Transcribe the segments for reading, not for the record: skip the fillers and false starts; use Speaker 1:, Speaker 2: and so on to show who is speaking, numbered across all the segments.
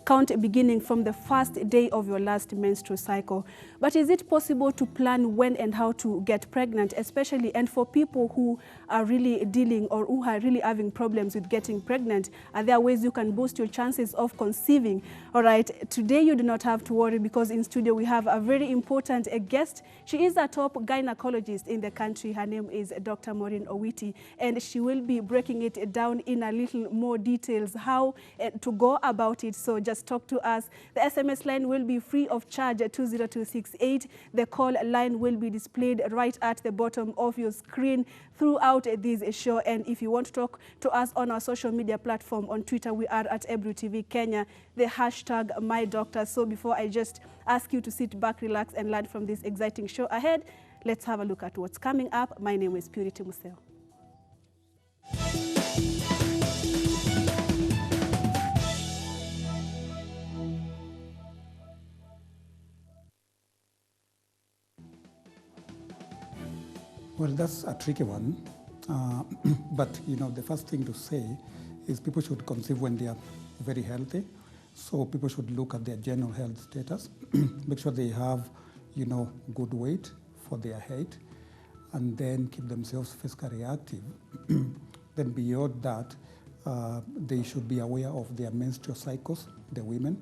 Speaker 1: count beginning from the first day of your last menstrual cycle. But is it possible to plan when and how to get pregnant, especially and for people who are really dealing or who are really having problems with getting pregnant? Are there ways you can boost your chances of conceiving? All right, today you do not have to worry because in studio we have a very important guest. She is a top gynecologist in the country. Her name is Dr. Maureen Owiti, and she will be breaking it down in a little more details how to go about it. So just talk to us. The SMS line will be free of charge at 20268. The call line will be displayed right at the bottom of your screen throughout this show. And if you want to talk to us on our social media platform, on Twitter, we are at Ebru TV Kenya, the hashtag #MyDoctor. So before I just ask you to sit back, relax, and learn from this exciting show ahead, let's have a look at what's coming up. My name is Purity Museo.
Speaker 2: Well, that's a tricky one, but the first thing to say is people should conceive when they are very healthy. So people should look at their general health status, make sure they have, good weight for their height, and then keep themselves physically active. Then beyond that, they should be aware of their menstrual cycles, the women,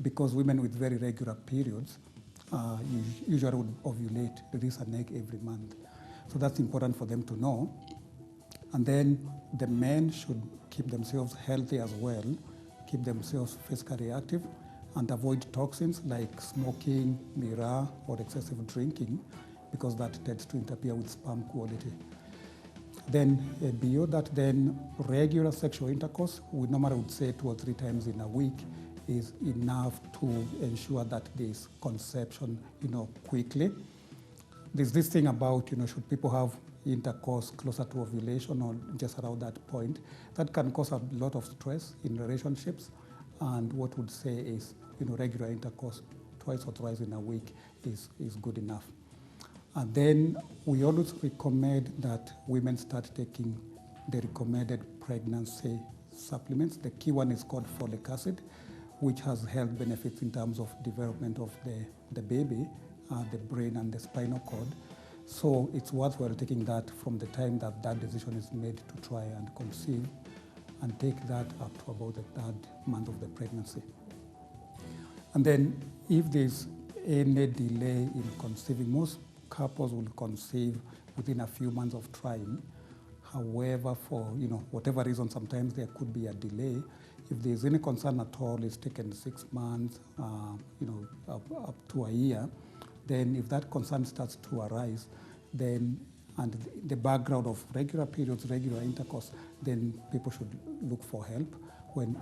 Speaker 2: because women with very regular periods usually would ovulate, release an egg every month. So that's important for them to know. And then the men should keep themselves healthy as well, keep themselves physically active, and avoid toxins like smoking, mirror, or excessive drinking, because that tends to interfere with sperm quality. Then beyond that, then regular sexual intercourse, we normally would say 2 or 3 times in a week, is enough to ensure that there's conception, quickly. There's this thing about, should people have intercourse closer to ovulation or just around that point? That can cause a lot of stress in relationships. And what would say is, regular intercourse twice or thrice in a week is good enough. And then we always recommend that women start taking the recommended pregnancy supplements. The key one is called folic acid, which has health benefits in terms of development of the baby, the brain and the spinal cord. So it's worthwhile taking that from the time that decision is made to try and conceive, and take that up to about the 3rd month of the pregnancy. And then if there's any delay in conceiving, most couples will conceive within a few months of trying. However, for whatever reason, sometimes there could be a delay. If there's any concern at all, it's taken 6 months, up to a year. Then if that concern starts to arise, then, and the background of regular periods, regular intercourse, then people should look for help when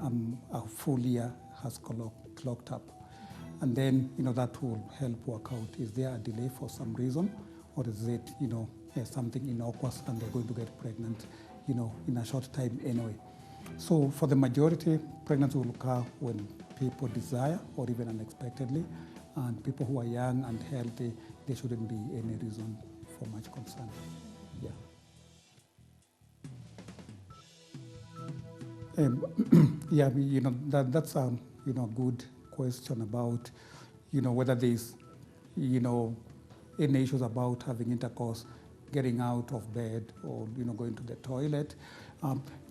Speaker 2: a full year has clocked up. And then, that will help work out, is there a delay for some reason, or is it, something innocuous and they're going to get pregnant, in a short time anyway. So for the majority, pregnancy will occur when people desire or even unexpectedly. And people who are young and healthy, there shouldn't be any reason for much concern. That's a good question about whether there's any issues about having intercourse, getting out of bed, or going to the toilet.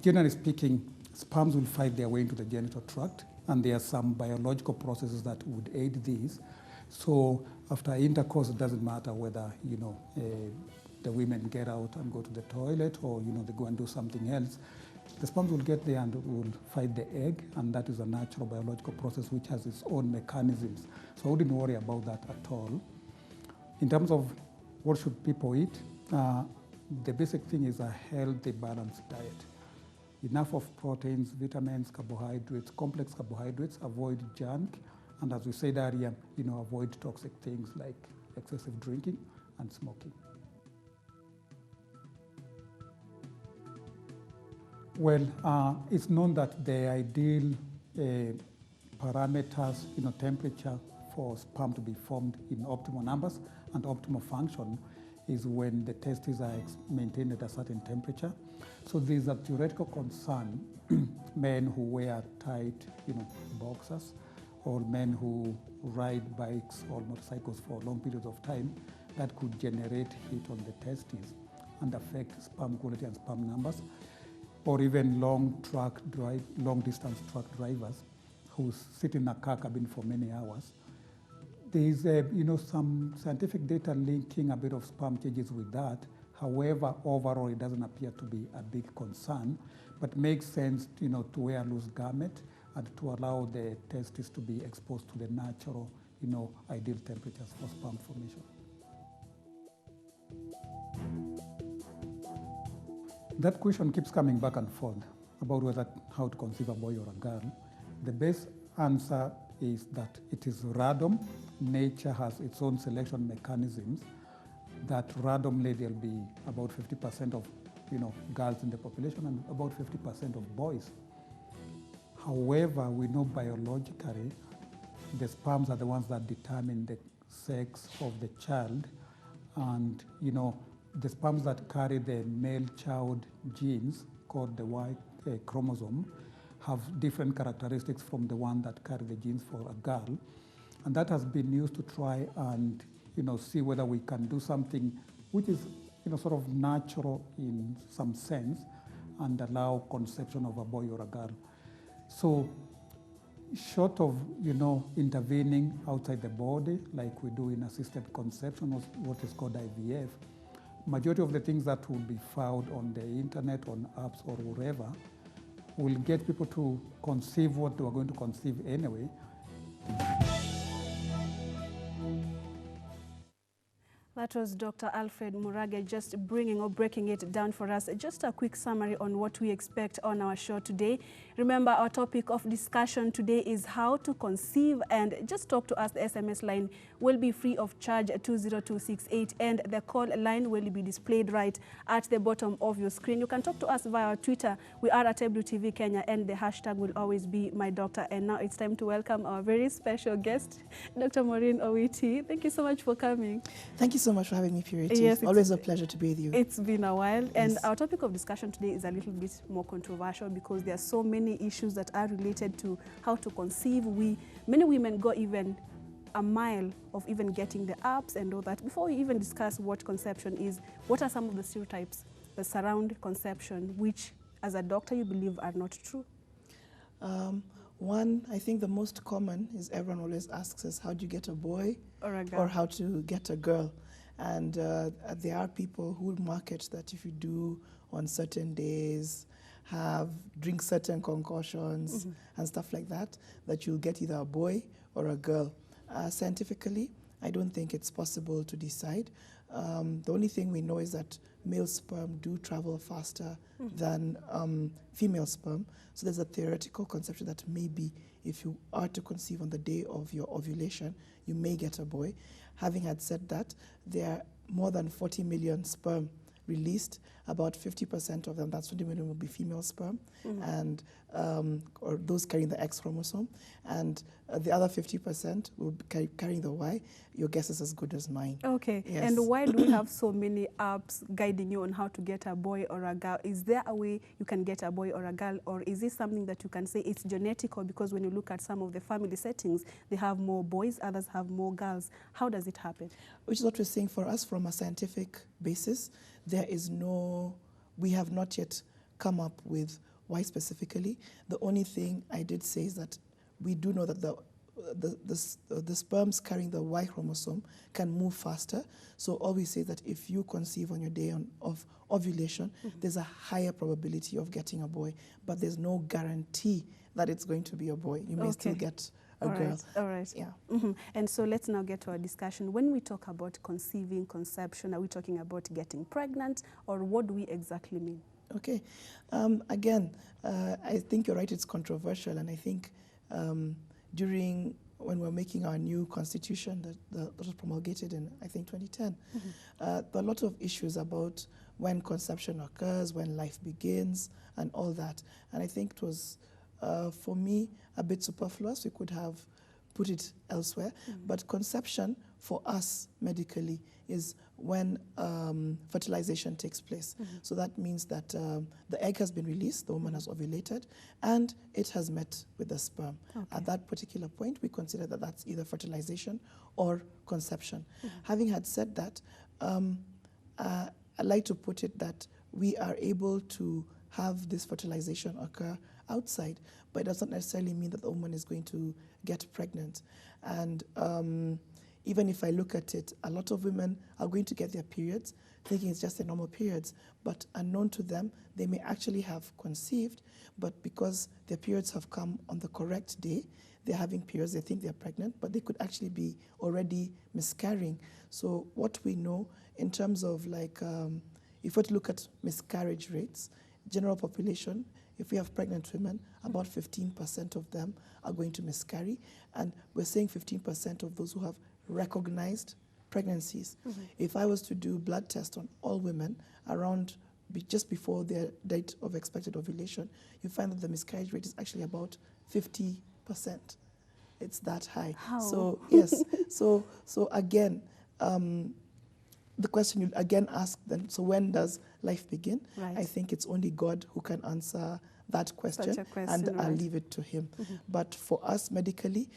Speaker 2: Generally speaking, sperms will find their way into the genital tract, and there are some biological processes that would aid these. So after intercourse, it doesn't matter whether the women get out and go to the toilet, or they go and do something else. The sperms will get there and will find the egg, and that is a natural biological process which has its own mechanisms. So I wouldn't worry about that at all. In terms of what should people eat, the basic thing is a healthy, balanced diet. Enough of proteins, vitamins, carbohydrates, complex carbohydrates, avoid junk, and as we said earlier, avoid toxic things like excessive drinking and smoking. Well, it's known that the ideal parameters, temperature for sperm to be formed in optimal numbers and optimal function is when the testes are maintained at a certain temperature. So there's a theoretical concern, men who wear tight, boxers, or men who ride bikes or motorcycles for long periods of time, that could generate heat on the testes and affect sperm quality and sperm numbers, or even long distance truck drivers who sit in a car cabin for many hours. There is some scientific data linking a bit of sperm changes with that. However, overall, it doesn't appear to be a big concern, but makes sense, to wear loose garment and to allow the testes to be exposed to the natural, ideal temperatures for sperm formation. That question keeps coming back and forth about how to conceive a boy or a girl. The best answer is that it is random. Nature has its own selection mechanisms, that randomly there'll be about 50% of girls in the population and about 50% of boys. However, we know biologically the sperms are the ones that determine the sex of the child, and the sperms that carry the male child genes, called the Y chromosome, have different characteristics from the one that carry the genes for a girl. And that has been used to try and see whether we can do something which is sort of natural in some sense and allow conception of a boy or a girl. So short of intervening outside the body like we do in assisted conception, or what is called IVF, majority of the things that will be found on the internet, on apps or wherever, will get people to conceive what they are going to conceive anyway.
Speaker 1: That was Dr. Alfred Murage just breaking it down for us. Just a quick summary on what we expect on our show today. Remember, our topic of discussion today is how to conceive, and just talk to us. The SMS line will be free of charge at 20268, and the call line will be displayed right at the bottom of your screen. You can talk to us via our Twitter. We are at Ebru TV Kenya, and the hashtag will always be my doctor. And now it's time to welcome our very special guest, Dr. Maureen Owiti. Thank you so much for coming.
Speaker 3: Thank you so much for having me, Purity.
Speaker 1: Yes,
Speaker 3: always a pleasure to be with you.
Speaker 1: It's been a while.
Speaker 3: Yes.
Speaker 1: And our topic of discussion today is a little bit more controversial because there are so many issues that are related to how to conceive. Many women go even a mile of even getting the apps and all that. Before we even discuss what conception is, what are some of the stereotypes that surround conception, which as a doctor you believe are not true?
Speaker 3: One, I think the most common is everyone always asks us, how do you get a boy
Speaker 1: Or a girl.
Speaker 3: or how to get a girl? And there are people who market that if you do on certain days, drink certain concoctions and stuff like that, that you'll get either a boy or a girl. Scientifically, I don't think it's possible to decide. The only thing we know is that male sperm do travel faster than female sperm. So there's a theoretical conception that maybe if you are to conceive on the day of your ovulation, you may get a boy. Having had said that, there are more than 40 million sperm released. About 50% of them, that's 20 million, will be female sperm, and or those carrying the X chromosome, and the other 50% will be carrying the Y. Your guess is as good as mine.
Speaker 1: Okay,
Speaker 3: Yes.
Speaker 1: and why do we have so many apps guiding you on how to get a boy or a girl? Is there a way you can get a boy or a girl, or is this something that you can say it's genetic, or because when you look at some of the family settings, they have more boys, others have more girls? How does it happen?
Speaker 3: Which is what we're saying for us from a scientific basis. We have not yet come up with why specifically. The only thing I did say is that we do know that the sperms carrying the Y chromosome can move faster. So all we say is that if you conceive on your day of ovulation, there's a higher probability of getting a boy, but there's no guarantee that it's going to be a boy. You may still get a girl.
Speaker 1: All right.
Speaker 3: Yeah.
Speaker 1: And so let's now get to our discussion. When we talk about conceiving, conception, are we talking about getting pregnant, or what do we exactly mean?
Speaker 3: Okay. Again, I think you're right, it's controversial, and I think when we're making our new constitution that was promulgated in, I think, 2010, there are a lot of issues about when conception occurs, when life begins, and all that. And I think it was, for me, a bit superfluous. We could have put it elsewhere. But conception, for us medically, is when fertilization takes place. So that means that the egg has been released, the woman has ovulated, and it has met with the sperm. At that particular point, we consider that that's either fertilization or conception. Having had said that, I'd like to put it that we are able to have this fertilization occur outside, but it doesn't necessarily mean that the woman is going to get pregnant. And even if I look at it, a lot of women are going to get their periods thinking it's just their normal periods, but unknown to them, they may actually have conceived, but because their periods have come on the correct day, they're having periods, they think they're pregnant, but they could actually be already miscarrying. So what we know in terms of like, if we were to look at miscarriage rates, general population, if we have pregnant women, about 15% of them are going to miscarry. And we're saying 15% of those who have recognized pregnancies. If I was to do blood test on all women around just before their date of expected ovulation, you find that the miscarriage rate is actually about 50%. It's that high.
Speaker 1: How?
Speaker 3: So yes, so again, the question you again ask then, so when does life begin?
Speaker 1: Right.
Speaker 3: I think it's only God who can answer that question,
Speaker 1: Such a question,
Speaker 3: and I'll
Speaker 1: right.
Speaker 3: leave it to him. But for us medically,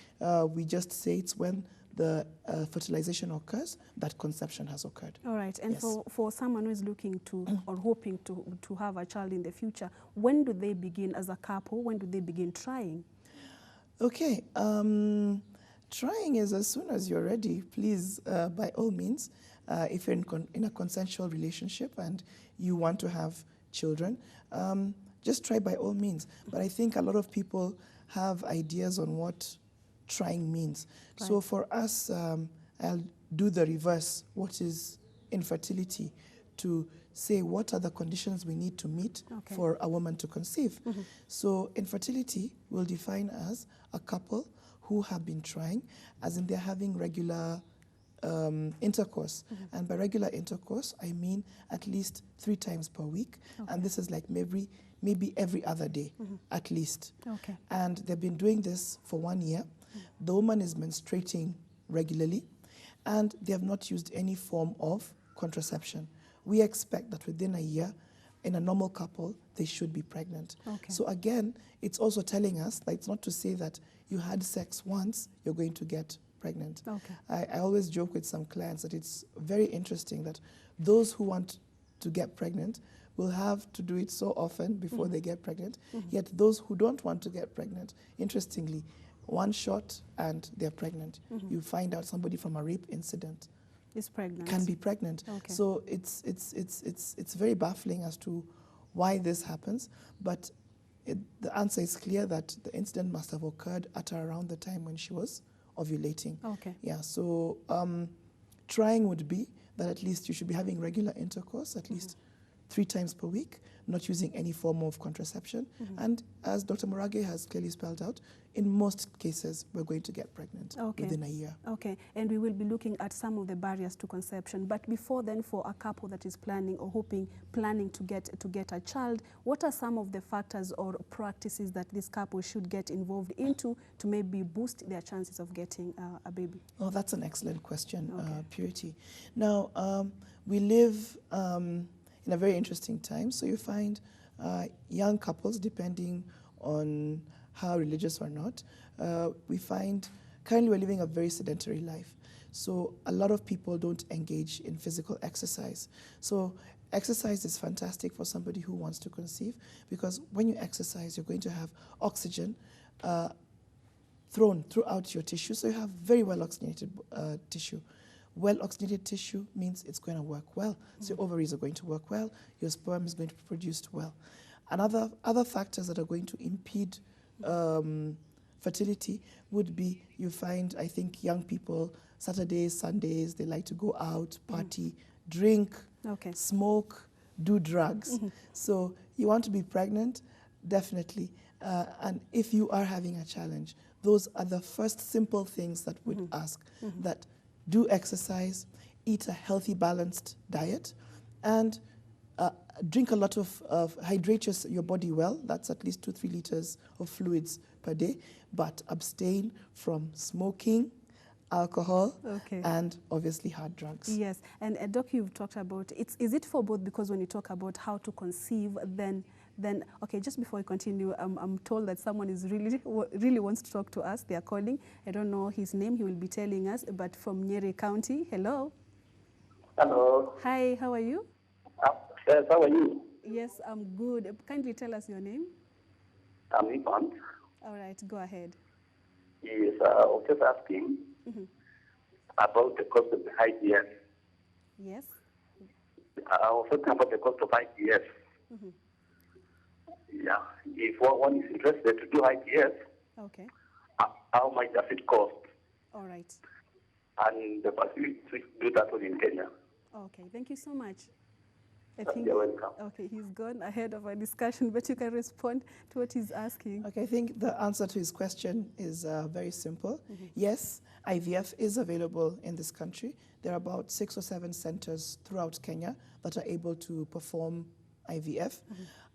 Speaker 3: we just say it's when the fertilization occurs that conception has occurred.
Speaker 1: All right, and
Speaker 3: Yes.
Speaker 1: for someone who is looking to or hoping to have a child in the future, when do they begin as a couple? When do they begin trying?
Speaker 3: Okay, trying is as soon as you're ready, please, by all means. If you're in a consensual relationship and you want to have children, just try by all means. But I think a lot of people have ideas on what trying means.
Speaker 1: Right.
Speaker 3: So for us, I'll do the reverse, what is infertility, to say what are the conditions we need to meet for a woman to conceive. So infertility will define as a couple who have been trying, as in they're having regular intercourse. And by regular intercourse, I mean at least 3 times per week. And this is like maybe every other day, at least.
Speaker 1: Okay.
Speaker 3: And they've been doing this for 1 year. The woman is menstruating regularly, and they have not used any form of contraception. We expect that within a year, in a normal couple, they should be pregnant.
Speaker 1: Okay.
Speaker 3: So again, it's also telling us that it's not to say that you had sex once, you're going to get pregnant.
Speaker 1: Okay.
Speaker 3: I always joke with some clients that it's very interesting that those who want to get pregnant will have to do it so often before they get pregnant, yet those who don't want to get pregnant, interestingly, 1 shot and they're pregnant. You find out somebody from a rape incident
Speaker 1: Is pregnant.
Speaker 3: can be pregnant.
Speaker 1: Okay.
Speaker 3: So it's very baffling as to why this happens, but the answer is clear that the incident must have occurred at around the time when she was ovulating.
Speaker 1: Okay.
Speaker 3: Yeah, so trying would be that at least you should be having regular intercourse, at least 3 times per week, not using any form of contraception. And as Dr. Morage has clearly spelled out, in most cases, we're going to get pregnant within a year.
Speaker 1: Okay, and we will be looking at some of the barriers to conception. But before then, for a couple that is planning or planning to get a child, what are some of the factors or practices that this couple should get involved into to maybe boost their chances of getting a baby?
Speaker 3: Oh, that's an excellent question, Purity. Now, we live in a very interesting time. So you find young couples, depending on how religious or not, we find currently we're living a very sedentary life. So a lot of people don't engage in physical exercise. So exercise is fantastic for somebody who wants to conceive, because when you exercise, you're going to have oxygen thrown throughout your tissue. So you have very well oxygenated tissue. Well-oxygenated tissue means it's going to work well. So your ovaries are going to work well, your sperm is going to be produced well. And other factors that are going to impede fertility would be, you find, I think, young people, Saturdays, Sundays, they like to go out, party, drink, smoke, do drugs. So you want to be pregnant, definitely. And if you are having a challenge, those are the first simple things that we'd ask, that do exercise, eat a healthy, balanced diet, and drink a lot of, hydrate your body well. That's at least 2-3 liters of fluids per day, but abstain from smoking, alcohol,
Speaker 1: Okay.
Speaker 3: and obviously hard drugs.
Speaker 1: Yes, and Doc, you've talked about is it for both? Because when you talk about how to conceive, then okay. Just before we continue, I'm told that someone is really wants to talk to us. They are calling. I don't know his name. He will be telling us. But from Nyeri County. Hello.
Speaker 4: Hello.
Speaker 1: Hi. How are you?
Speaker 4: Yes, how are you?
Speaker 1: Yes, I'm good. Kindly tell us your name.
Speaker 4: I'm Ivan.
Speaker 1: All right. Go ahead.
Speaker 4: Yes, I was just asking about the cost of the IVF.
Speaker 1: Yes.
Speaker 4: I was talking about the cost of IVF. Yeah, if one is interested to do IVF,
Speaker 1: Okay.
Speaker 4: how much does it cost?
Speaker 1: All right.
Speaker 4: And the facility to do that one in Kenya.
Speaker 1: Okay. Thank you so much. I think,
Speaker 4: You're welcome.
Speaker 1: okay, he's gone ahead of our discussion, but you can respond to what he's asking.
Speaker 3: Okay, I think the answer to his question is very simple. Yes, IVF is available in this country. There are about 6 or 7 centers throughout Kenya that are able to perform IVF.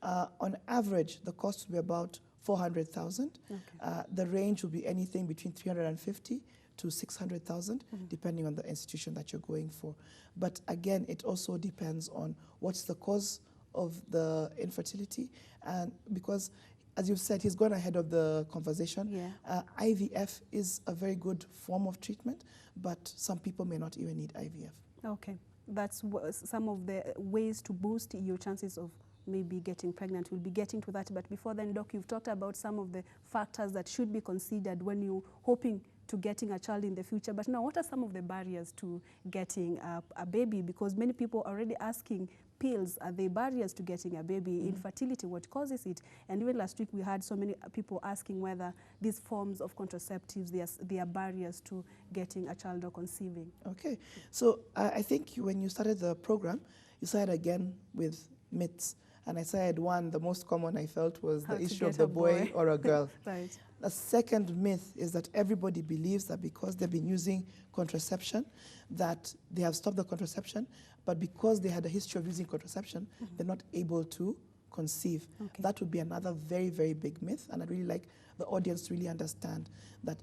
Speaker 3: On average, the cost will be about 400,000.
Speaker 1: Okay.
Speaker 3: The range will be anything between 350 to 600,000, depending on the institution that you're going for. But again, it also depends on what's the cause of the infertility, and because, as you've said, he's gone ahead of the conversation.
Speaker 1: Yeah.
Speaker 3: IVF is a very good form of treatment, but some people may not even need IVF.
Speaker 1: Okay, that's some of the ways to boost your chances of maybe getting pregnant. We'll be getting to that, but before then, Doc, you've talked about some of the factors that should be considered when you're hoping to getting a child in the future. But now, what are some of the barriers to getting a baby? Because many people are already asking, pills, are they barriers to getting a baby? Infertility, what causes it? And even last week, we had so many people asking whether these forms of contraceptives, they are barriers to getting a child or conceiving.
Speaker 3: Okay, so I think when you started the program, you started again with myths. And I said one, the most common I felt was the issue of the boy or a girl.
Speaker 1: Right.
Speaker 3: The second myth is that everybody believes that because they've been using contraception, that they have stopped the contraception, but because they had a history of using contraception, they're not able to conceive.
Speaker 1: Okay.
Speaker 3: That would be another very, very big myth, and I'd really like the audience to really understand that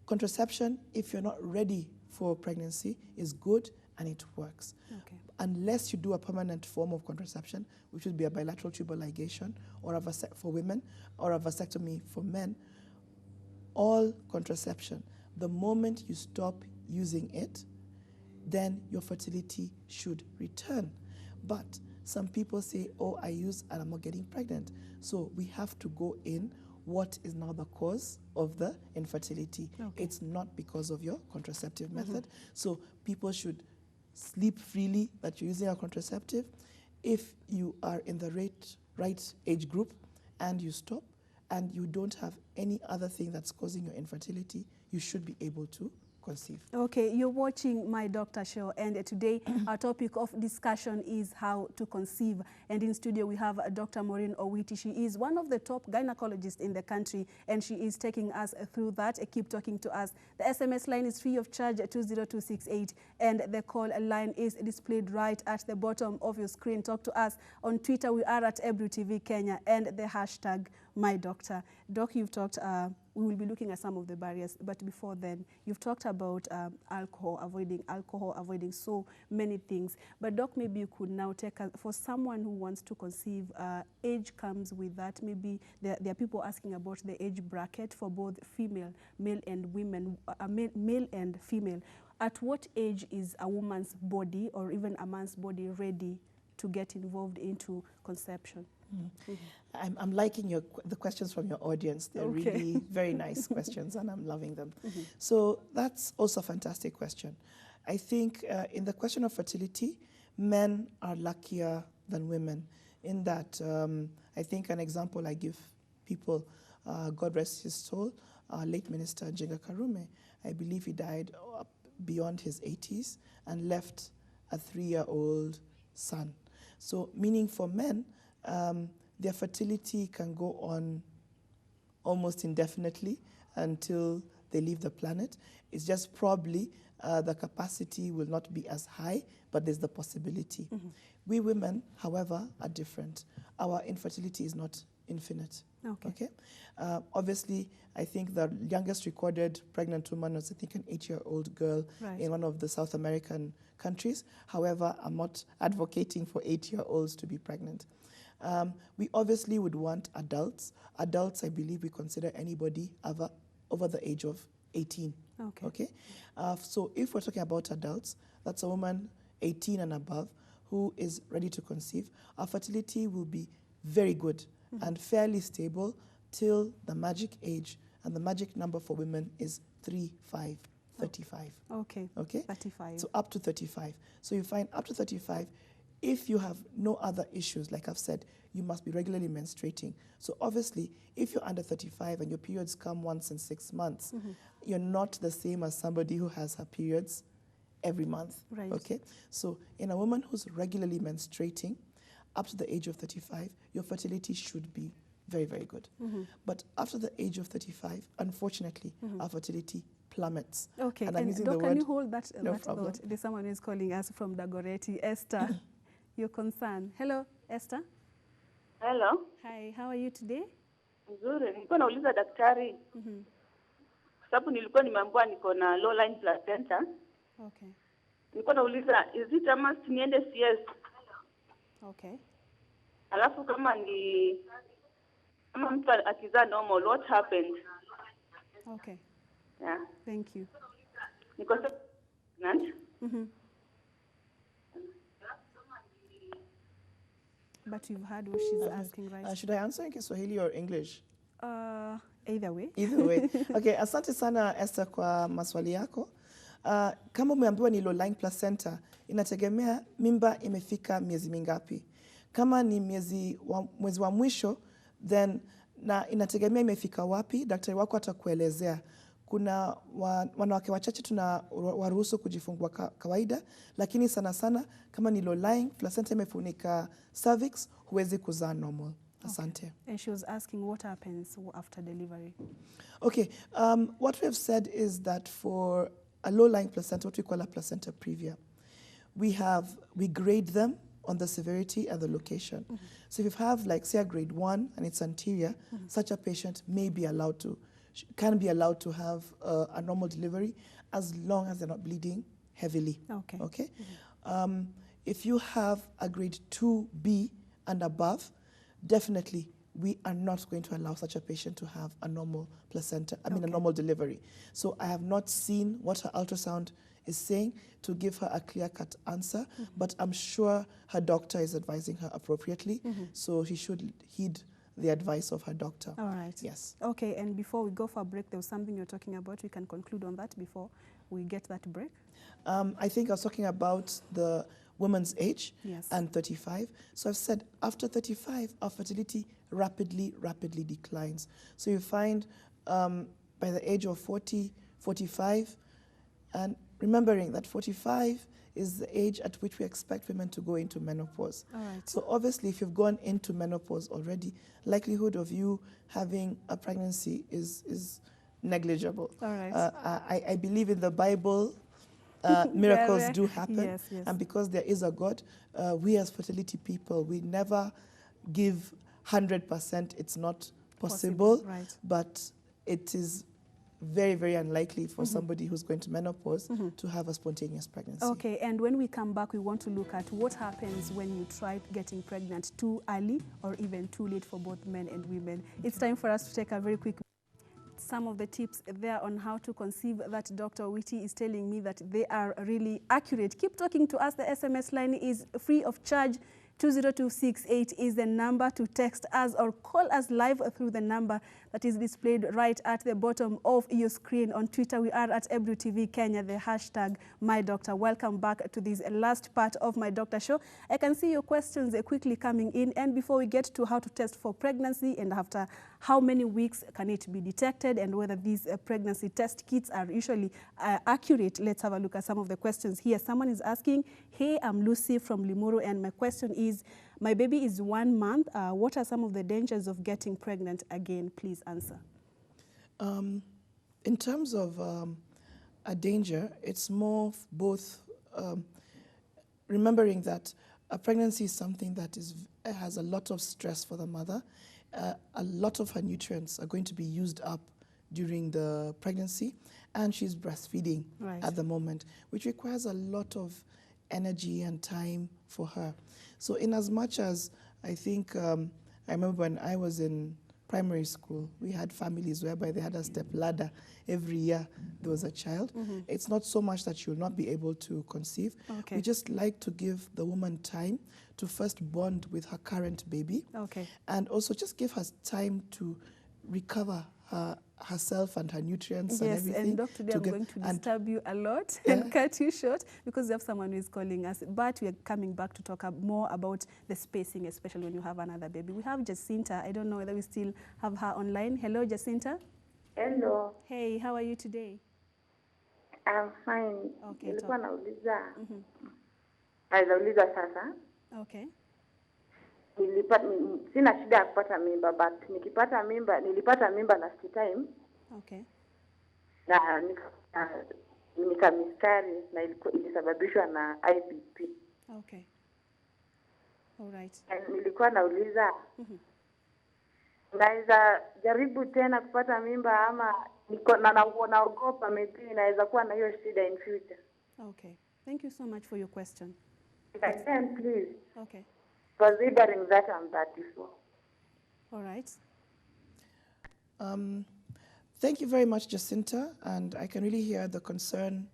Speaker 3: contraception, if you're not ready for pregnancy, is good and it works.
Speaker 1: Okay.
Speaker 3: Unless you do a permanent form of contraception, which would be a bilateral tubal ligation or for women, or a vasectomy for men, all contraception, the moment you stop using it, then your fertility should return. But some people say, oh, I use and I'm not getting pregnant. So we have to go in what is now the cause of the infertility.
Speaker 1: Okay.
Speaker 3: It's not because of your contraceptive method. So people should sleep freely that you're using a contraceptive. If you are in the right age group and you stop and you don't have any other thing that's causing your infertility, you should be able to conceive.
Speaker 1: Okay, you're watching My Doctor Show, and today our topic of discussion is how to conceive. And in studio we have Dr. Maureen Owiti. She is one of the top gynecologists in the country, and she is taking us through that. Keep talking to us. The SMS line is free of charge at 20268, and the call line is displayed right at the bottom of your screen. Talk to us on Twitter. We are at Ebru TV Kenya, and the hashtag My Doctor. Doc, you've talked. We will be looking at some of the barriers, but before then, you've talked about alcohol, avoiding so many things. But Doc, maybe you could now take us, for someone who wants to conceive, age comes with that. Maybe there are people asking about the age bracket for both male and women, male and female. At what age is a woman's body or even a man's body ready to get involved into conception?
Speaker 3: I'm liking the questions from your audience. They're really very nice questions, and I'm loving them. So that's also a fantastic question. I think in the question of fertility, men are luckier than women in that I think an example I give people, God rest his soul, late Minister Njenga Karume. I believe he died beyond his 80s and left a 3-year-old son. So meaning for men, their fertility can go on almost indefinitely until they leave the planet. It's just probably the capacity will not be as high, but there's the possibility. We women, however, are different. Our infertility is not infinite.
Speaker 1: Okay.
Speaker 3: Okay. Obviously, I think the youngest recorded pregnant woman was, I think, an 8-year-old girl
Speaker 1: Right.
Speaker 3: in one of the South American countries. However, I'm not advocating for 8-year-olds to be pregnant. We obviously would want adults. Adults, I believe, we consider anybody over the age of 18.
Speaker 1: Okay.
Speaker 3: Okay. So if we're talking about adults, that's a woman 18 and above who is ready to conceive. Our fertility will be very good and fairly stable till the magic age, and the magic number for women is 35.
Speaker 1: Okay.
Speaker 3: Okay?
Speaker 1: 35.
Speaker 3: So up to 35. So you find up to 35, if you have no other issues, like I've said, you must be regularly menstruating. So obviously, if you're under 35 and your periods come once in 6 months, you're not the same as somebody who has her periods every month.
Speaker 1: Right.
Speaker 3: Okay? So in a woman who's regularly menstruating, up to the age of 35, your fertility should be very, very good. But after the age of 35, unfortunately, our fertility plummets.
Speaker 1: Okay,
Speaker 3: And I'm using
Speaker 1: Doc,
Speaker 3: the
Speaker 1: can
Speaker 3: word,
Speaker 1: you hold that,
Speaker 3: no
Speaker 1: that
Speaker 3: problem.
Speaker 1: thought? There's someone who is calling us from Dagoretti. Esther, your concern. Hello, Esther.
Speaker 5: Hello.
Speaker 1: Hi, how are you today?
Speaker 5: Nzuri. Nilikuwa nauliza daktari. Sababu nilikuwa nimeambiwa niko na low line placenta.
Speaker 1: Okay.
Speaker 5: Nilikuwa nauliza, is it a must niende CS?
Speaker 1: Okay.
Speaker 5: Alafu kama mtu akizaa normal, what happened?
Speaker 1: Okay.
Speaker 5: Yeah.
Speaker 1: Thank you.
Speaker 5: Niko pregnant.
Speaker 1: But you've heard what she's asking, right?
Speaker 3: Should I answer in Kiswahili or English?
Speaker 1: Either way.
Speaker 3: Either way. Okay, asante sana Esther kwa maswali yako. Kama umeambiwa ni low lying placenta, inategemea mimba imefika miezi mingapi. Kama ni mwezi wa mwisho, then na inategemea imefika wapi, daktari wako atakuelezea. Kuna wanawake wachache tunawaruhusu kujifungua kawaida, lakini sana sana kama ni low lying placenta imefunika cervix, huwezi kuzaa normal. Asante.
Speaker 1: Okay. And she was asking what happens after delivery.
Speaker 3: Okay, what we have said is that for a low-lying placenta, what we call a placenta previa, we grade them on the severity and the location. So if you have, like, say, a grade 1 and it's anterior, such a patient can be allowed to have a normal delivery as long as they're not bleeding heavily.
Speaker 1: Okay.
Speaker 3: Okay. If you have a grade 2B and above, definitely we are not going to allow such a patient to have a normal placenta, a normal delivery. So I have not seen what her ultrasound is saying to give her a clear-cut answer, but I'm sure her doctor is advising her appropriately, so she should heed the advice of her doctor.
Speaker 1: All right.
Speaker 3: Yes.
Speaker 1: Okay, and before we go for a break, there was something you're talking about. We can conclude on that before we get that break.
Speaker 3: I think I was talking about the woman's age,
Speaker 1: Yes.
Speaker 3: and 35. So I've said after 35, our fertility rapidly declines. So you find by the age of 40, 45, and remembering that 45 is the age at which we expect women to go into menopause.
Speaker 1: All right.
Speaker 3: So obviously, if you've gone into menopause already, likelihood of you having a pregnancy is negligible.
Speaker 1: All right.
Speaker 3: I believe in the Bible. Miracles do happen,
Speaker 1: yes, yes.
Speaker 3: and because there is a God, we as fertility people, we never give 100%. It's not possible,
Speaker 1: right.
Speaker 3: But it is very, very unlikely for somebody who's going to menopause to have a spontaneous pregnancy.
Speaker 1: Okay, and when we come back, we want to look at what happens when you try getting pregnant too early or even too late for both men and women. It's time for us to take a very quick some of the tips there on how to conceive that Dr. Witty is telling me that they are really accurate. Keep talking to us. The SMS line is free of charge. 20268 is the number to text us or call us live through the number that is displayed right at the bottom of your screen. On Twitter, we are at Ebru TV Kenya, the hashtag #MyDoctor. Welcome back to this last part of My Doctor Show. I can see your questions quickly coming in. And before we get to how to test for pregnancy and after how many weeks can it be detected and whether these pregnancy test kits are usually accurate, let's have a look at some of the questions here. Someone is asking, hey, I'm Lucy from Limuru, and my question is, my baby is 1 month. What are some of the dangers of getting pregnant again? Please answer.
Speaker 3: In terms of a danger, it's more both remembering that a pregnancy is something that has a lot of stress for the mother, a lot of her nutrients are going to be used up during the pregnancy, and she's breastfeeding at the moment, which requires a lot of energy and time for her. So in as much as I think, I remember when I was in primary school, we had families whereby they had a step ladder every year there was a child. It's not so much that you'll not be able to conceive. We just like to give the woman time to first bond with her current baby, and also just give her time to recover herself and her nutrients and everything.
Speaker 1: Yes, and Doc, today I'm going to disturb you a lot and cut you short because we have someone who is calling us. But we are coming back to talk more about the spacing, especially when you have another baby. We have Jacinta. I don't know whether we still have her online. Hello, Jacinta.
Speaker 6: Hello.
Speaker 1: Hey, how are you today?
Speaker 6: I'm fine.
Speaker 1: Okay,
Speaker 6: nilikuwa nauliza. Nauliza sasa.
Speaker 1: Okay.
Speaker 6: Sina shida ya kupata mimba, but nilipata mimba last time.
Speaker 1: Okay.
Speaker 6: Na nika miscarry na ilisababishwa na IBP.
Speaker 1: Okay. All right.
Speaker 6: Nilikuwa nauliza naweza jaribu tena kupata mimba ama naogopa maybe inaweza kuwa na hiyo shida in future.
Speaker 1: Okay. Thank you so much for your question.
Speaker 6: If I can, please.
Speaker 1: Okay.
Speaker 6: Considering that I'm 34.
Speaker 1: All right.
Speaker 3: Thank you very much, Jacinta, and I can really hear the concern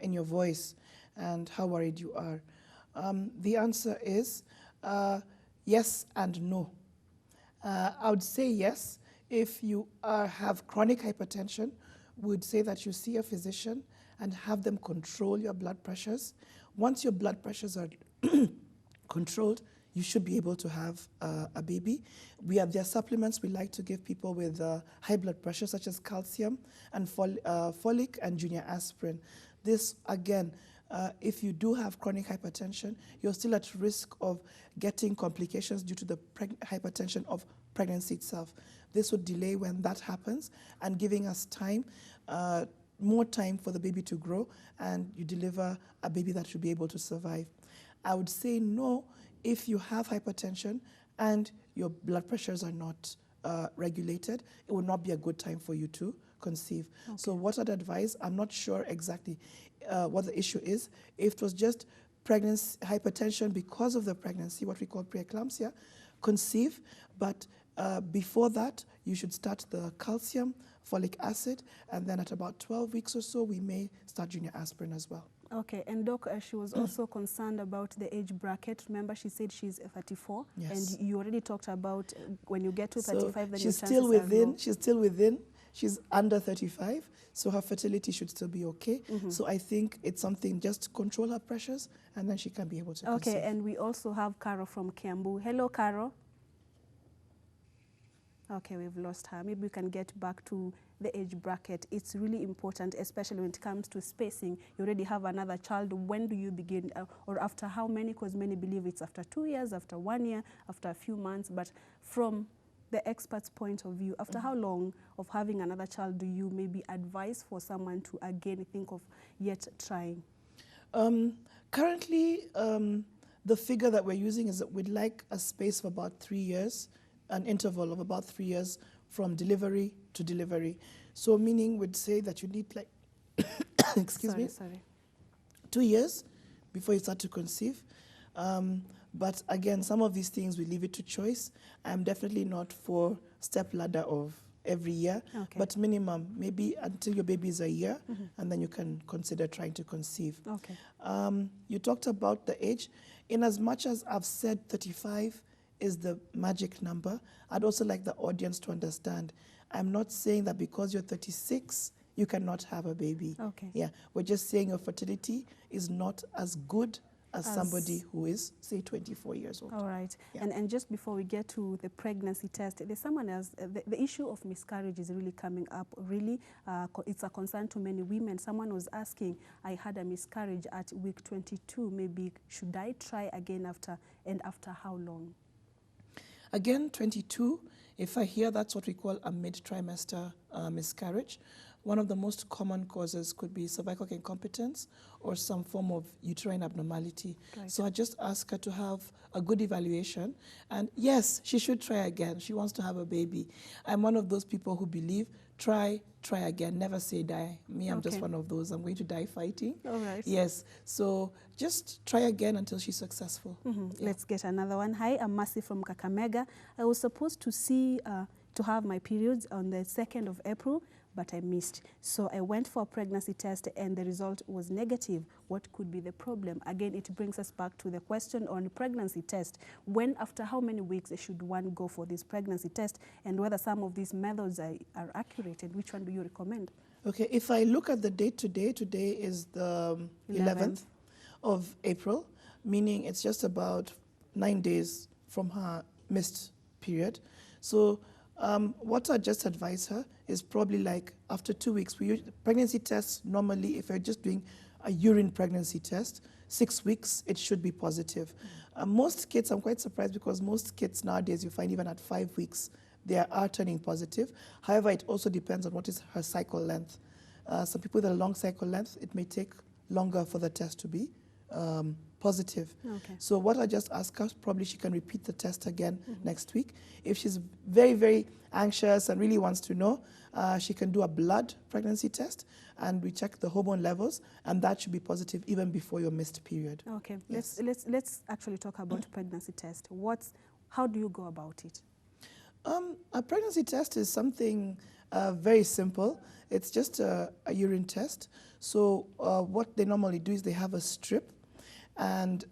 Speaker 3: in your voice and how worried you are. The answer is yes and no. I would say yes. If you have chronic hypertension, we would say that you see a physician and have them control your blood pressures. Once your blood pressures are controlled, you should be able to have a baby. There are supplements we like to give people with high blood pressure, such as calcium and folic and junior aspirin. This, again, if you do have chronic hypertension, you're still at risk of getting complications due to the hypertension of pregnancy itself. This would delay when that happens and giving us time, more time for the baby to grow, and you deliver a baby that should be able to survive. I would say no if you have hypertension and your blood pressures are not regulated. It would not be a good time for you to conceive. Okay. So what I'd advise, I'm not sure exactly what the issue is. If it was just pregnancy, hypertension because of the pregnancy, what we call preeclampsia, conceive, but before that, you should start the calcium, folic acid, and then at about 12 weeks or so, we may start junior aspirin as well.
Speaker 1: Okay, and Doc, she was also concerned about the age bracket. Remember, she said she's 34,
Speaker 3: yes.
Speaker 1: And you already talked about when you get to 35, then
Speaker 3: she's
Speaker 1: your
Speaker 3: still
Speaker 1: chances
Speaker 3: within.
Speaker 1: are low.
Speaker 3: She's still within. She's under 35, so her fertility should still be okay. So I think it's something, just control her pressures, and then she can be able to conceive.
Speaker 1: Okay, and we also have Caro from Kiambu. Hello, Caro. Okay, we've lost her. Maybe we can get back to the age bracket. It's really important, especially when it comes to spacing. You already have another child. When do you begin, or after how many? Because many believe it's after 2 years, after 1 year, after a few months. But from the expert's point of view, after how long of having another child do you maybe advise for someone to again think of yet trying?
Speaker 3: Currently, the figure that we're using is that we'd like a space of about 3 years, an interval of about 3 years from delivery to delivery. So meaning we'd say that you need like, excuse me, 2 years before you start to conceive. But again, some of these things we leave it to choice. I'm definitely not for step ladder of every year, but minimum, maybe until your baby is a year, and then you can consider trying to conceive.
Speaker 1: Okay.
Speaker 3: You talked about the age. In as much as I've said 35 is the magic number, I'd also like the audience to understand, I'm not saying that because you're 36, you cannot have a baby.
Speaker 1: Okay.
Speaker 3: Yeah, we're just saying your fertility is not as good as somebody who is, say, 24 years old.
Speaker 1: All right.
Speaker 3: Yeah.
Speaker 1: And just before we get to the pregnancy test, there's someone else, the issue of miscarriage is really coming up, really. It's a concern to many women. Someone was asking, I had a miscarriage at week 22, maybe should I try again after, and after how long?
Speaker 3: Again, 22, if I hear that's what we call a mid-trimester miscarriage, one of the most common causes could be cervical incompetence or some form of uterine abnormality.
Speaker 1: Right.
Speaker 3: So I just ask her to have a good evaluation. And yes, she should try again. She wants to have a baby. I'm one of those people who believe, try again, never say die. Me, I'm just
Speaker 1: Okay.
Speaker 3: one of those. I'm going to die fighting.
Speaker 1: All right.
Speaker 3: Yes. So just try again until she's successful. Yeah.
Speaker 1: Let's get another one. Hi, I'm Mercy from Kakamega. I was supposed to to have my periods on the 2nd of April, but I missed. So I went for a pregnancy test and the result was negative. What could be the problem? Again, it brings us back to the question on pregnancy test. When, after how many weeks should one go for this pregnancy test, and whether some of these methods are accurate, and which one do you recommend?
Speaker 3: Okay, if I look at the date today is the 11th of April, meaning it's just about 9 days from her missed period. So what I just advise her is probably like after 2 weeks. Pregnancy tests normally, if you're just doing a urine pregnancy test, 6 weeks, it should be positive. Most kids, I'm quite surprised because most kids nowadays, you find even at 5 weeks, they are turning positive. However, it also depends on what is her cycle length. Some people with a long cycle length, it may take longer for the test to be positive.
Speaker 1: Okay.
Speaker 3: So what I just asked her, probably she can repeat the test again next week. If she's very, very anxious and really wants to know, she can do a blood pregnancy test and we check the hormone levels, and that should be positive even before your missed period.
Speaker 1: Okay,
Speaker 3: Yes.
Speaker 1: let's actually talk about pregnancy test. How do you go about it?
Speaker 3: A pregnancy test is something very simple. It's just a urine test. So what they normally do is they have a strip and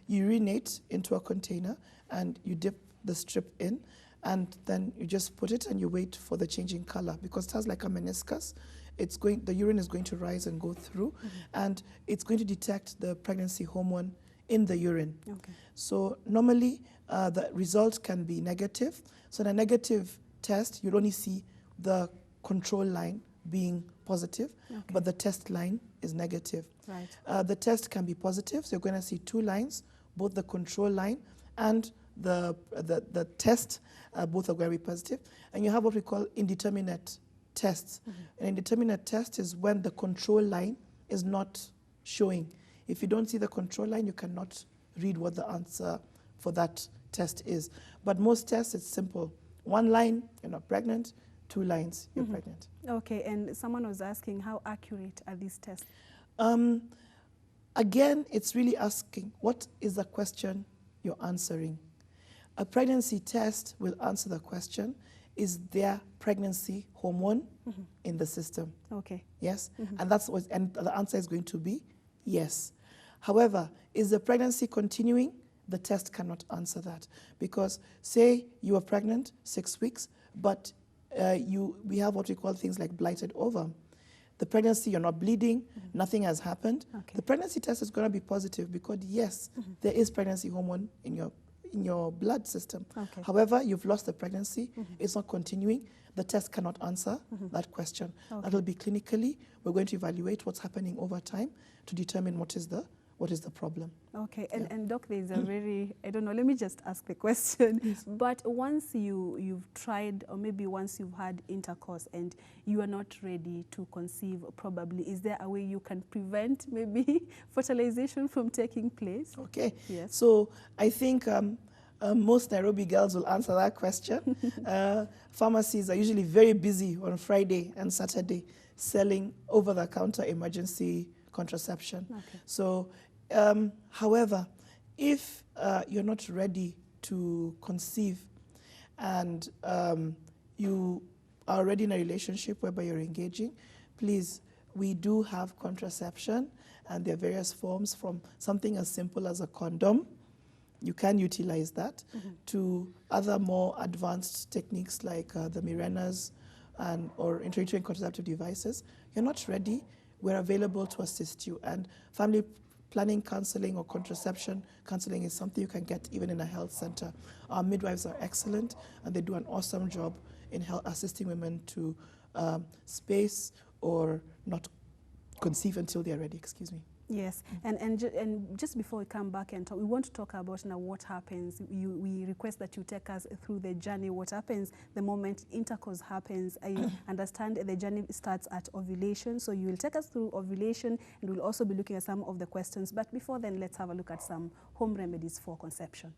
Speaker 3: you urinate into a container and you dip the strip in and then you just put it and you wait for the change in color because it has like a meniscus. The urine is going to rise and go through and it's going to detect the pregnancy hormone in the urine.
Speaker 1: Okay.
Speaker 3: So normally the result can be negative. So in a negative test, you'll only see the control line being positive, but the test line is negative.
Speaker 1: Right.
Speaker 3: The test can be positive, so you're going to see 2 lines, both the control line and the test, both are going to be positive. And you have what we call indeterminate tests. An indeterminate test is when the control line is not showing. If you don't see the control line, you cannot read what the answer for that test is. But most tests, it's simple. 1 line, you're not pregnant. 2 lines, you're pregnant.
Speaker 1: Okay, and someone was asking how accurate are these tests?
Speaker 3: Again, it's really asking, what is the question you're answering? A pregnancy test will answer the question, is there pregnancy hormone in the system?
Speaker 1: Okay.
Speaker 3: Yes? And the answer is going to be yes. However, is the pregnancy continuing? The test cannot answer that because say you are pregnant 6 weeks, but we have what we call things like blighted ovum. The pregnancy, you're not bleeding, nothing has happened.
Speaker 1: Okay.
Speaker 3: The pregnancy test is going to be positive because yes, there is pregnancy hormone in your blood system.
Speaker 1: Okay.
Speaker 3: However, you've lost the pregnancy, it's not continuing. The test cannot answer that question.
Speaker 1: Okay.
Speaker 3: That will be clinically. We're going to evaluate what's happening over time to determine what is the problem.
Speaker 1: Okay, and Doc, there is a very, I don't know, let me just ask the question.
Speaker 3: Yes.
Speaker 1: But once you've tried, or maybe once you've had intercourse and you are not ready to conceive probably, is there a way you can prevent maybe fertilization from taking place?
Speaker 3: Okay.
Speaker 1: Yes.
Speaker 3: So I think most Nairobi girls will answer that question. Pharmacies are usually very busy on Friday and Saturday selling over-the-counter emergency contraception.
Speaker 1: Okay.
Speaker 3: So, however, if you're not ready to conceive and you are already in a relationship whereby you're engaging, please, we do have contraception and there are various forms from something as simple as a condom. You can utilize that to other more advanced techniques like the Mirenas or intrauterine contraceptive devices. You're not ready, we're available to assist you. And family planning counseling or contraception counseling is something you can get even in a health center. Our midwives are excellent and they do an awesome job in assisting women to space or not conceive until they're ready, excuse me.
Speaker 1: Yes, and just before we come back and talk, we want to talk about now what happens. We request that you take us through the journey. What happens the moment intercourse happens? I understand the journey starts at ovulation, so you will take us through ovulation, and we'll also be looking at some of the questions. But before then, let's have a look at some home remedies for conception.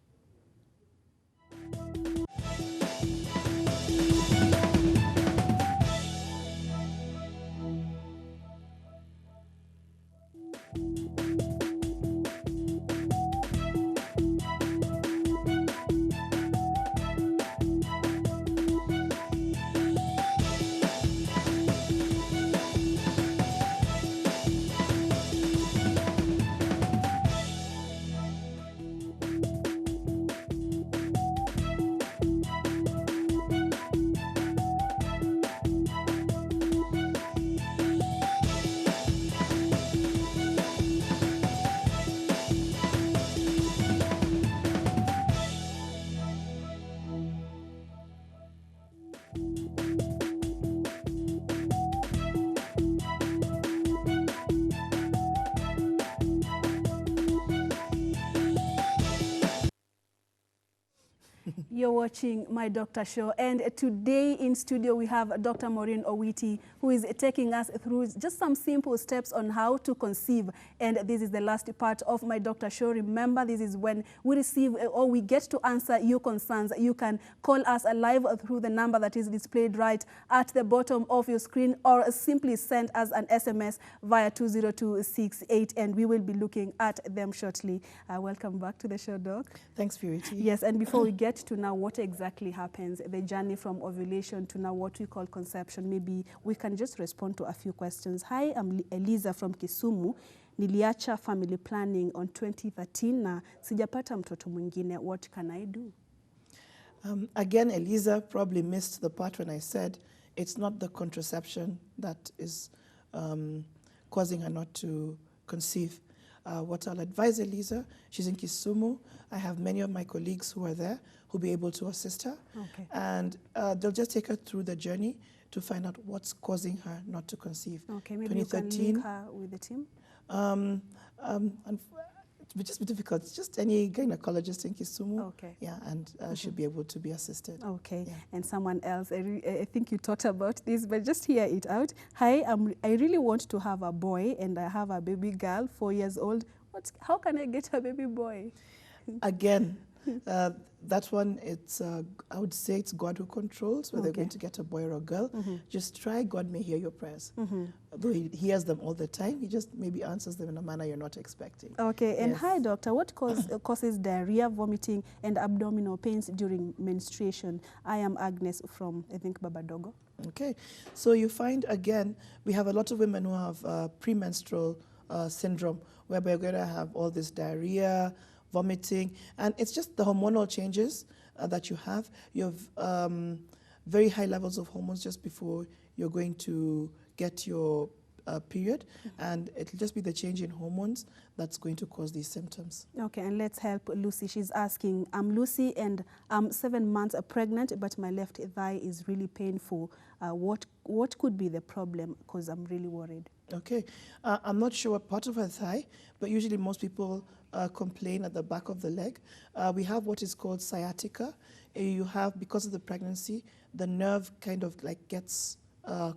Speaker 1: You're watching My Doctor Show, and today in studio we have Dr. Maureen Owiti, who is taking us through just some simple steps on how to conceive. And this is the last part of My Doctor Show. Remember, this is when we receive or we get to answer your concerns. You can call us live through the number that is displayed right at the bottom of your screen, or simply send us an SMS via 20268, and we will be looking at them shortly. Welcome back to the show, Doc.
Speaker 3: Thanks, Purity.
Speaker 1: Yes, and before we get to now what exactly happens, the journey from ovulation to now what we call conception, maybe we can just respond to a few questions. Hi, I'm Eliza from Kisumu. Niliacha family planning on 2013 na sijapata mtoto mwingine. What can I do?
Speaker 3: Again, Eliza probably missed the part when I said it's not the contraception that is causing her not to conceive. What I'll advise Eliza, she's in Kisumu. I have many of my colleagues who are there who'll be able to assist her.
Speaker 1: Okay.
Speaker 3: And they'll just take her through the journey to find out what's causing her not to conceive.
Speaker 1: Okay, maybe you can link her with the team?
Speaker 3: It's just difficult. It's just any gynecologist in Kisumu.
Speaker 1: Okay.
Speaker 3: Yeah, and should be able to be assisted.
Speaker 1: Okay,
Speaker 3: Yeah.
Speaker 1: and someone else, I think you talked about this, but just hear it out. Hi, I really want to have a boy, and I have a baby girl, 4 years old. How can I get a baby boy?
Speaker 3: Again, that one, it's I would say it's God who controls whether they're going to get a boy or a girl. Just try. God may hear your prayers. Though he hears them all the time, he just maybe answers them in a manner you're not expecting.
Speaker 1: Okay, and
Speaker 3: Yes.
Speaker 1: hi, doctor. What causes diarrhea, vomiting, and abdominal pains during menstruation? I am Agnes from, I think, Babadogo.
Speaker 3: Okay, so you find, again, we have a lot of women who have premenstrual syndrome, whereby you're going to have all this diarrhea, vomiting, and it's just the hormonal changes that you have. You have very high levels of hormones just before you're going to get your period, and it'll just be the change in hormones that's going to cause these symptoms.
Speaker 1: Okay, and let's help Lucy. She's asking, I'm Lucy and I'm 7 months pregnant, but my left thigh is really painful. What could be the problem? Because I'm really worried.
Speaker 3: Okay, I'm not sure what part of her thigh, but usually most people complain at the back of the leg. We have what is called sciatica. You have, because of the pregnancy, the nerve kind of like gets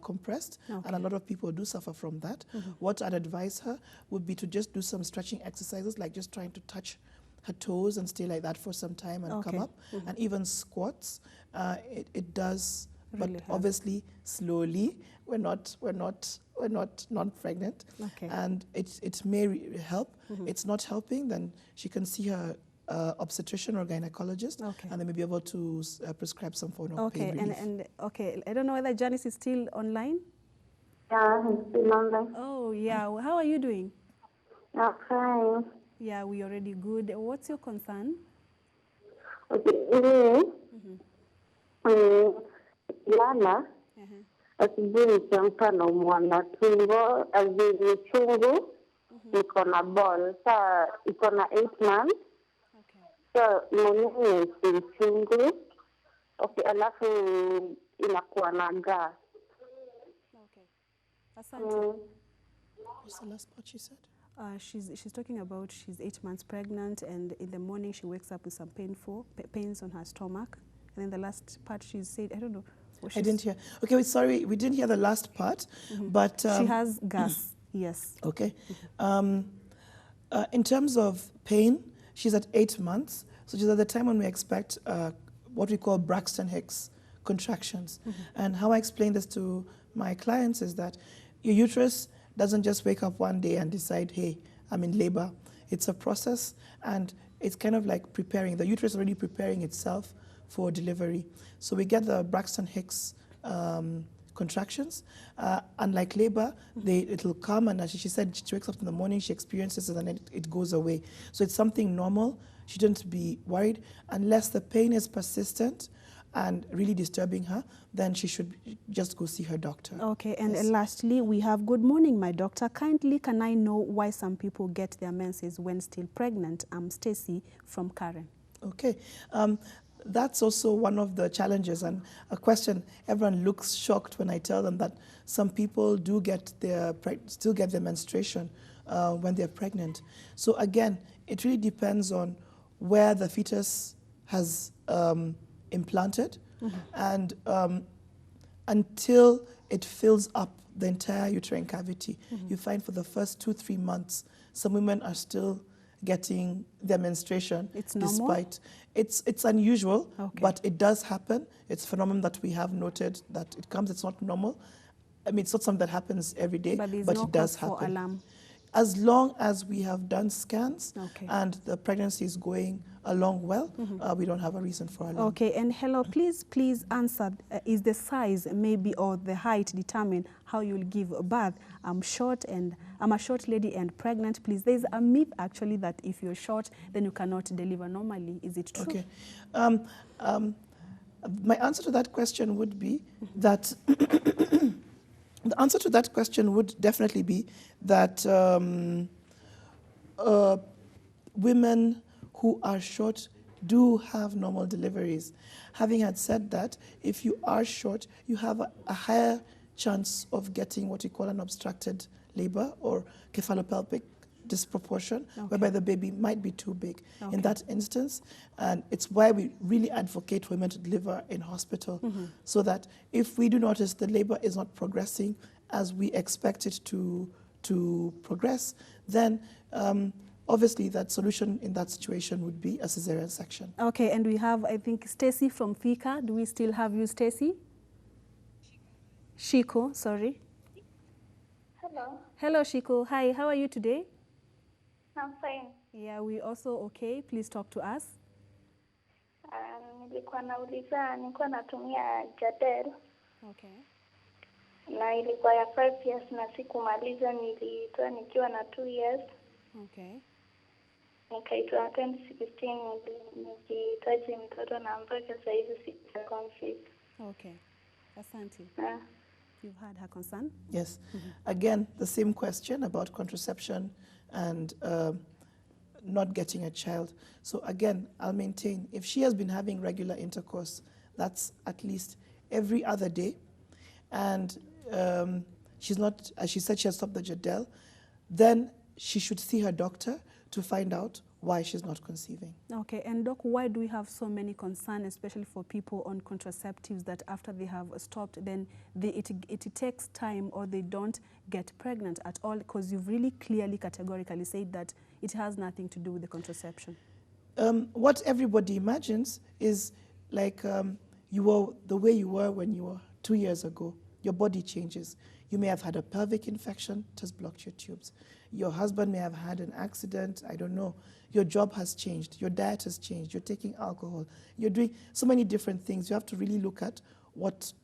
Speaker 3: compressed, and a lot of people do suffer from that. What I'd advise her would be to just do some stretching exercises, like just trying to touch her toes and stay like that for some time and come up, and even squats. It does, really, but help. Obviously slowly. We're not non-pregnant, and it may help. It's not helping, then she can see her obstetrician or gynecologist, and they may be able to prescribe some form of pain relief.
Speaker 1: Okay, I don't know whether Janice is still online.
Speaker 6: Yeah, I'm still online.
Speaker 1: Oh yeah, how are you doing?
Speaker 6: I'm fine.
Speaker 1: Yeah, we already good. What's your concern?
Speaker 6: Okay, Lala, asubuhi nikiamka naumwa na tumbo, azini chungu, iko na ball, saa iko na 8 months. So mwenyewe si chungu. Okay, alafu inakuwa na gas.
Speaker 1: Okay. Asante.
Speaker 3: What's the last part she said?
Speaker 1: She's talking about she's 8 months pregnant, and in the morning she wakes up with some pains on her stomach. And then the last part she said, I don't know.
Speaker 3: I didn't hear. Okay, sorry, we didn't hear the last part, but...
Speaker 1: she has gas, yes.
Speaker 3: Okay. In terms of pain, she's at 8 months. So she's at the time when we expect what we call Braxton Hicks contractions. And how I explain this to my clients is that your uterus doesn't just wake up one day and decide, hey, I'm in labor. It's a process, and it's kind of like preparing. The uterus is already preparing itself for delivery. So we get the Braxton Hicks contractions. Unlike labor, it'll come, and as she said, she wakes up in the morning, she experiences it, and then it goes away. So it's something normal. She shouldn't be worried. Unless the pain is persistent and really disturbing her, then she should just go see her doctor.
Speaker 1: Okay, and lastly, we have, good morning, my doctor. Kindly, can I know why some people get their menses when still pregnant? I'm Stacy from Karen.
Speaker 3: Okay. That's also one of the challenges, and a question. Everyone looks shocked when I tell them that some people do get still get their menstruation when they're pregnant. So again, it really depends on where the fetus has implanted, and until it fills up the entire uterine cavity, you find for the first 2-3 months, some women are still getting their menstruation.
Speaker 1: It's normal?
Speaker 3: Despite it's unusual, but it does happen. It's a phenomenon that we have noted that it comes. It's not normal. I mean, it's not something that happens every day, but it does happen.
Speaker 1: For alarm.
Speaker 3: As long as we have done scans and the pregnancy is going along well, we don't have a reason for alarm.
Speaker 1: Okay, and hello, please answer, is the size maybe or the height determine how you'll give birth? I'm a short lady and pregnant, please. There's a myth actually that if you're short, then you cannot deliver normally. Is it true?
Speaker 3: Okay. My answer to that question would be that the answer to that question would definitely be that women who are short do have normal deliveries. Having had said that, if you are short, you have a higher chance of getting what we call an obstructed labor or cephalopelvic disproportion, whereby the baby might be too big. In that instance, and it's why we really advocate women to deliver in hospital, so that if we do notice the labor is not progressing as we expect it to progress, then obviously that solution in that situation would be a cesarean section.
Speaker 1: Okay, and we have, I think, Stacy from Thika. Do we still have you, Stacy? Shiko, sorry.
Speaker 7: Hello.
Speaker 1: Hello, Shiko. Hi, how are you today?
Speaker 7: I'm fine.
Speaker 1: Yeah, we also okay. Please talk to us.
Speaker 7: Nilikuwa natumia Jadel.
Speaker 1: Okay.
Speaker 7: Na ilikuwa ya 5 years na sikumaliza, nilitoa nikiwa na 2 years.
Speaker 1: Okay.
Speaker 7: Nikaitoa 2016 nikihitaji mtoto na mpaka sasa hivi To Conceive.
Speaker 1: Okay. Asante. You've had her concern?
Speaker 3: Yes. Again, the same question about contraception and not getting a child. So again, I'll maintain, if she has been having regular intercourse, that's at least every other day, and she's not, as she said, she has stopped the Jadel, then she should see her doctor to find out why she's not conceiving.
Speaker 1: Okay, and Doc, why do we have so many concerns, especially for people on contraceptives, that after they have stopped, then it takes time or they don't get pregnant at all? Because you've really clearly, categorically said that it has nothing to do with the contraception.
Speaker 3: What everybody imagines is like you were the way you were when you were 2 years ago. Your body changes. You may have had a pelvic infection, it has blocked your tubes. Your husband may have had an accident, I don't know. Your job has changed, your diet has changed, you're taking alcohol, you're doing so many different things. You have to really look at what's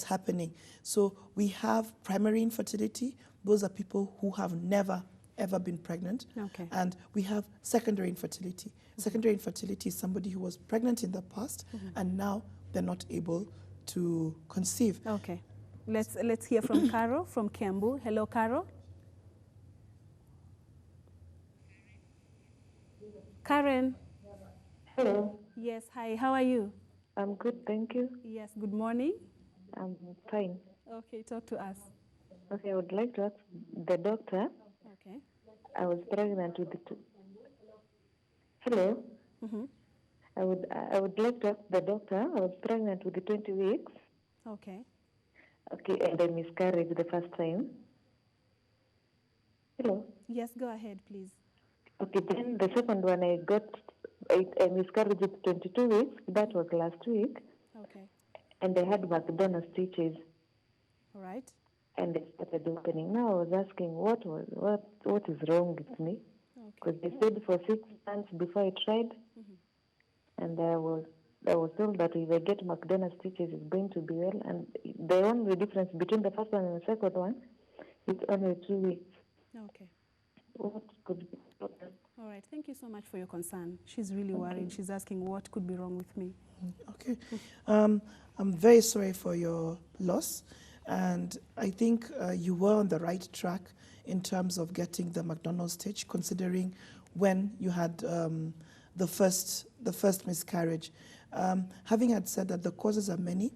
Speaker 3: happening. So we have primary infertility. Those are people who have never, ever been pregnant.
Speaker 1: Okay.
Speaker 3: And we have secondary infertility. Secondary infertility is somebody who was pregnant in the past and now they're not able to conceive.
Speaker 1: Okay. Let's hear from Caro from Kiambu. Hello, Caro. Karen.
Speaker 8: Hello.
Speaker 1: Yes, hi, how are you?
Speaker 8: I'm good, thank you.
Speaker 1: Yes, good morning.
Speaker 8: I'm fine.
Speaker 1: Okay, talk to us.
Speaker 8: Okay, I would like to ask the doctor.
Speaker 1: Okay.
Speaker 8: I was pregnant with Hello.
Speaker 1: Mm-hmm.
Speaker 8: I would like to ask the doctor. I was pregnant with the 20 weeks.
Speaker 1: Okay.
Speaker 8: Okay, and I miscarried the first time. Hello.
Speaker 1: Yes, go ahead, please.
Speaker 8: Okay, then the second one I miscarried with 22 weeks. That was last week.
Speaker 1: Okay.
Speaker 8: And I had McDonald's stitches.
Speaker 1: All right.
Speaker 8: And they started opening. Now I was asking what is wrong with me? Because they said for 6 months before I tried, and I was told that if I get McDonald's stitches, it's going to be well. And the only difference between the first one and the second one is only 2 weeks.
Speaker 1: Okay.
Speaker 8: What could be the problem?
Speaker 1: All right. Thank you so much for your concern. She's really worried. She's asking what could be wrong with me.
Speaker 3: Okay. I'm very sorry for your loss. And I think you were on the right track in terms of getting the McDonald's stitch, considering when you had the first miscarriage. Having had said that, the causes are many,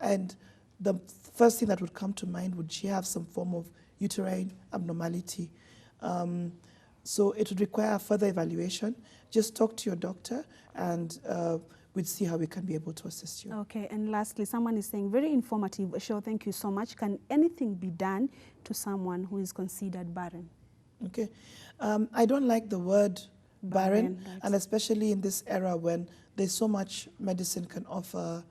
Speaker 3: and the first thing that would come to mind, would she have some form of uterine abnormality? So it would require further evaluation. Just talk to your doctor, and we'll see how we can be able to assist you.
Speaker 1: Okay, and lastly, someone is saying, very informative show, thank you so much. Can anything be done to someone who is considered barren?
Speaker 3: Okay. I don't like the word barren,
Speaker 1: right.
Speaker 3: and especially in this era when there's so much medicine can offer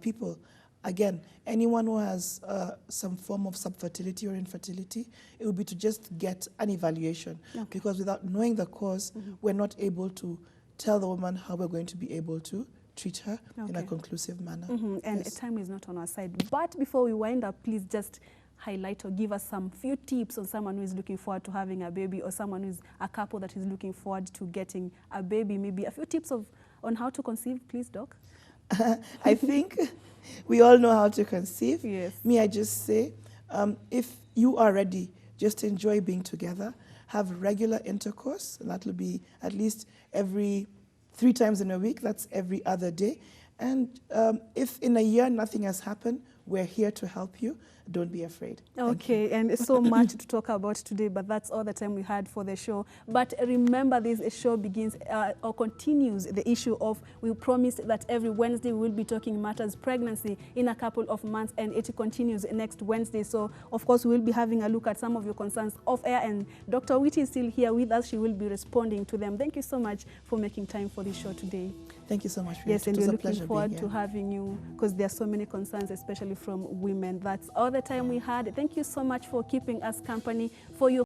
Speaker 3: people. Again, anyone who has some form of subfertility or infertility, it would be to just get an evaluation. Okay. Because without knowing the cause, we're not able to tell the woman how we're going to be able to treat her in a conclusive manner.
Speaker 1: And time is not on our side. But before we wind up, please just highlight or give us some few tips on someone who is looking forward to having a baby, or someone who is a couple that is looking forward to getting a baby. Maybe a few tips on how to conceive, please, Doc.
Speaker 3: I think we all know how to conceive.
Speaker 1: Yes.
Speaker 3: Me, I just say, if you are ready, just enjoy being together. Have regular intercourse, and that will be at least every 3 times in a week. That's every other day. And if in a year nothing has happened, we're here to help you. Don't be afraid.
Speaker 1: Okay, and so much to talk about today, but that's all the time we had for the show. But remember, this show begins or continues the issue of, we promised that every Wednesday we will be talking matters pregnancy in a couple of months, and it continues next Wednesday. So, of course, we will be having a look at some of your concerns off air, and Dr. Witty is still here with us. She will be responding to them. Thank you so much for making time for this show today.
Speaker 3: Thank you so much.
Speaker 1: Yes, and we're looking forward to having you, because there are so many concerns, especially from women. That's all the time we had. Thank you so much for keeping us company, for your